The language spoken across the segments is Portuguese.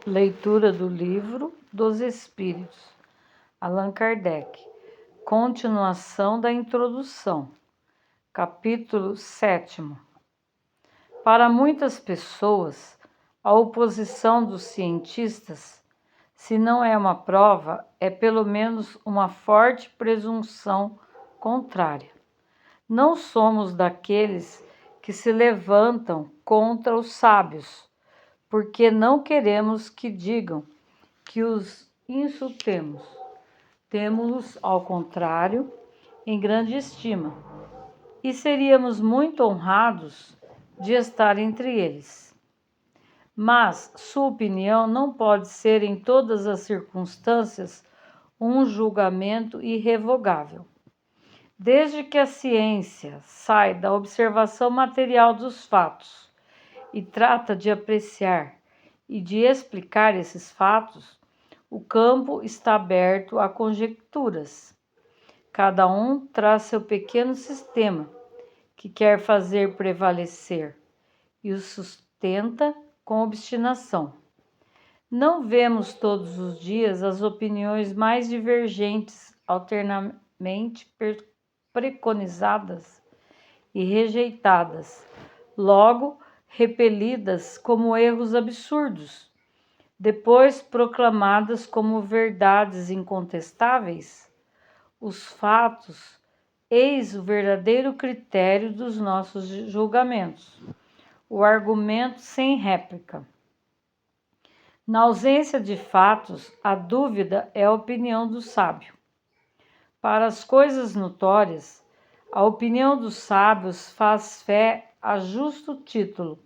Leitura do Livro dos Espíritos, Allan Kardec. Continuação da introdução. Capítulo 7. Para muitas pessoas, a oposição dos cientistas, se não é uma prova, é pelo menos uma forte presunção contrária. Não somos daqueles que se levantam contra os sábios, porque não queremos que digam que os insultemos. Temos-los, ao contrário, em grande estima, e seríamos muito honrados de estar entre eles. Mas sua opinião não pode ser em todas as circunstâncias um julgamento irrevogável. Desde que a ciência sai da observação material dos fatos e trata de apreciar e de explicar esses fatos, o campo está aberto a conjecturas. Cada um traz seu pequeno sistema que quer fazer prevalecer e o sustenta com obstinação. Não vemos todos os dias as opiniões mais divergentes alternamente preconizadas e rejeitadas, logo repelidas como erros absurdos, depois proclamadas como verdades incontestáveis. Os fatos, eis o verdadeiro critério dos nossos julgamentos, o argumento sem réplica. Na ausência de fatos, a dúvida é a opinião do sábio. Para as coisas notórias, a opinião dos sábios faz fé a justo título,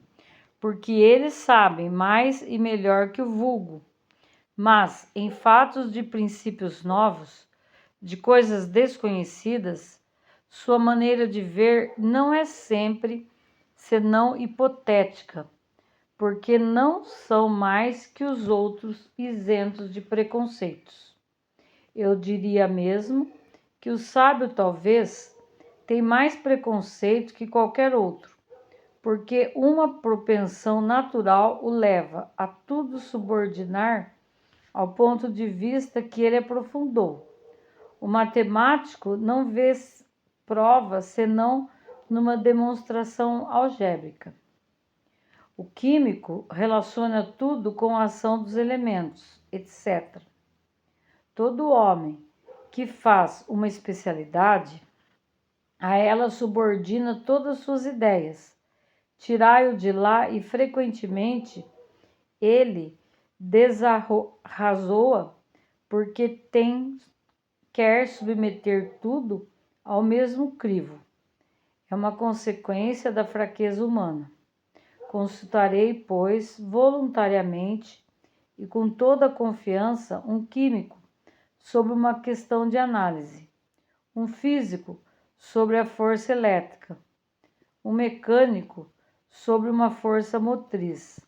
porque eles sabem mais e melhor que o vulgo. Mas, em fatos de princípios novos, de coisas desconhecidas, sua maneira de ver não é sempre senão hipotética, porque não são mais que os outros isentos de preconceitos. Eu diria mesmo que o sábio talvez tem mais preconceito que qualquer outro, porque uma propensão natural o leva a tudo subordinar ao ponto de vista que ele aprofundou. O matemático não vê prova senão numa demonstração algébrica. O químico relaciona tudo com a ação dos elementos, etc. Todo homem que faz uma especialidade, a ela subordina todas suas ideias. Tirai-o de lá e frequentemente ele desarrazoa porque quer submeter tudo ao mesmo crivo. É uma consequência da fraqueza humana. Consultarei, pois, voluntariamente e com toda a confiança um químico sobre uma questão de análise, um físico sobre a força elétrica, um mecânico sobre uma força motriz.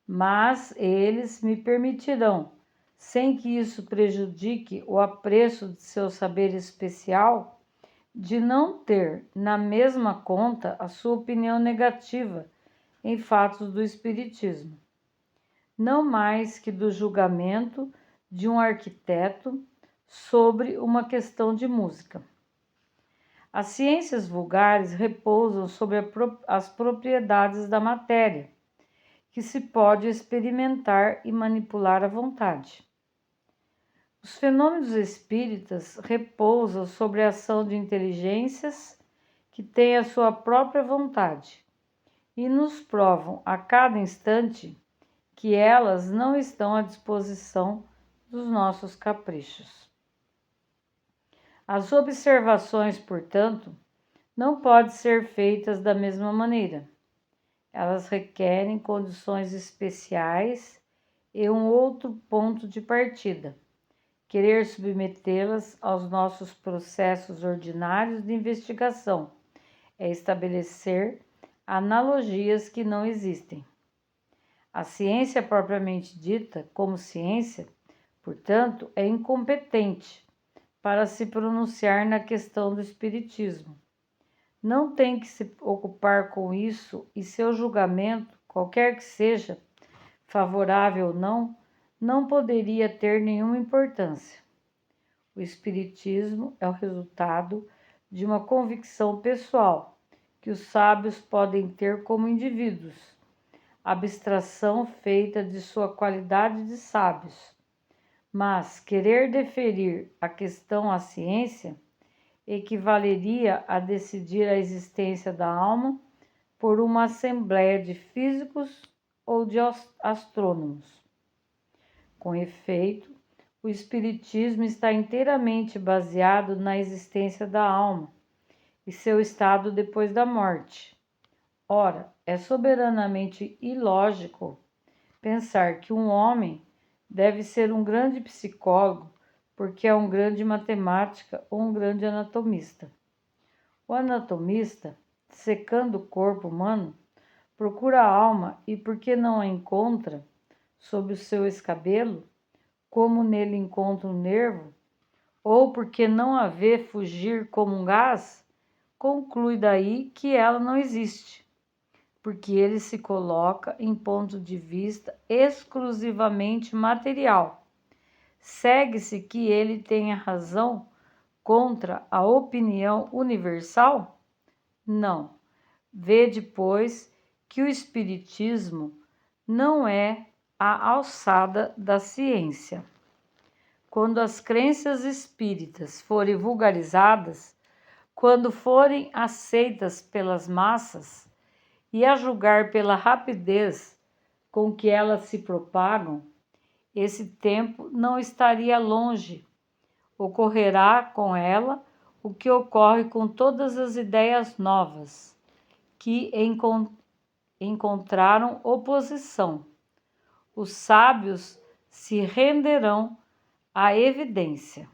Mas eles me permitirão, sem que isso prejudique o apreço de seu saber especial, de não ter na mesma conta a sua opinião negativa em fatos do espiritismo, não mais que do julgamento de um arquiteto sobre uma questão de música. As ciências vulgares repousam sobre as propriedades da matéria, que se pode experimentar e manipular à vontade. Os fenômenos espíritas repousam sobre a ação de inteligências que têm a sua própria vontade e nos provam a cada instante que elas não estão à disposição dos nossos caprichos. As observações, portanto, não podem ser feitas da mesma maneira. Elas requerem condições especiais e um outro ponto de partida. Querer submetê-las aos nossos processos ordinários de investigação é estabelecer analogias que não existem. A ciência propriamente dita, como ciência, portanto, é incompetente para se pronunciar na questão do espiritismo. Não tem que se ocupar com isso e seu julgamento, qualquer que seja, favorável ou não, não poderia ter nenhuma importância. O Espiritismo é o resultado de uma convicção pessoal que os sábios podem ter como indivíduos, abstração feita de sua qualidade de sábios. Mas querer deferir a questão à ciência equivaleria a decidir a existência da alma por uma assembleia de físicos ou de astrônomos. Com efeito, o Espiritismo está inteiramente baseado na existência da alma e seu estado depois da morte. Ora, é soberanamente ilógico pensar que um homem deve ser um grande psicólogo porque é um grande matemática ou um grande anatomista. O anatomista, secando o corpo humano, procura a alma e, porque não a encontra sob o seu escabelo, como nele encontra um nervo, ou porque não a vê fugir como um gás, conclui daí que ela não existe, porque ele se coloca em ponto de vista exclusivamente material. Segue-se que ele tenha razão contra a opinião universal? Não. Vede, pois, que o Espiritismo não é a alçada da ciência. Quando as crenças espíritas forem vulgarizadas, quando forem aceitas pelas massas, e a julgar pela rapidez com que elas se propagam, esse tempo não estaria longe. Ocorrerá com ela o que ocorre com todas as ideias novas, que encontraram oposição. Os sábios se renderão à evidência.